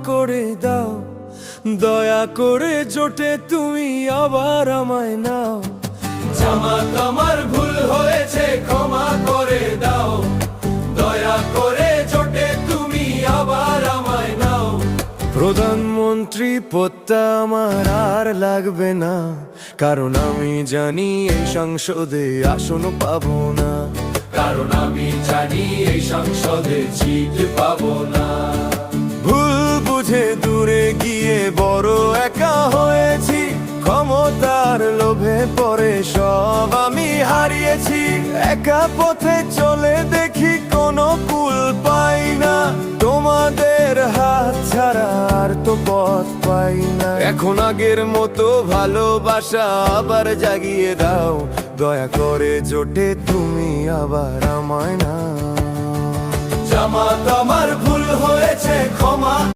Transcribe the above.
করে দাও, দয়া করে জোটে তুমি আবার আমায় নাও। জামাত আমার ভুল হয়েছে ক্ষমা করে দাও, দয়া করে জোটে তুমি আবার আমায় নাও। প্রধানমন্ত্রী পদটা আমার আর লাগবে না, কারণ আমি জানি এই সংসদে আসন পাবো না। কারণ আমি জানি এই সংসদে সিট পাবো না। ভুল বুঝে দূরে গিয়ে বড় একা হয়েছি, ক্ষমতার লোভে পড়ে সব আমি হারিয়েছি। একা পথে চলে দেখি কোনো কুল পাই না, তোমাদের হাত ছাড়া আর তো পথ পাই না। এখন আগের মতো ভালোবাসা আবার জাগিয়ে দাও, দয়া করে জোটে তুমি আবার আমায় না। জামাত আমার ভুল হয়েছে ক্ষমা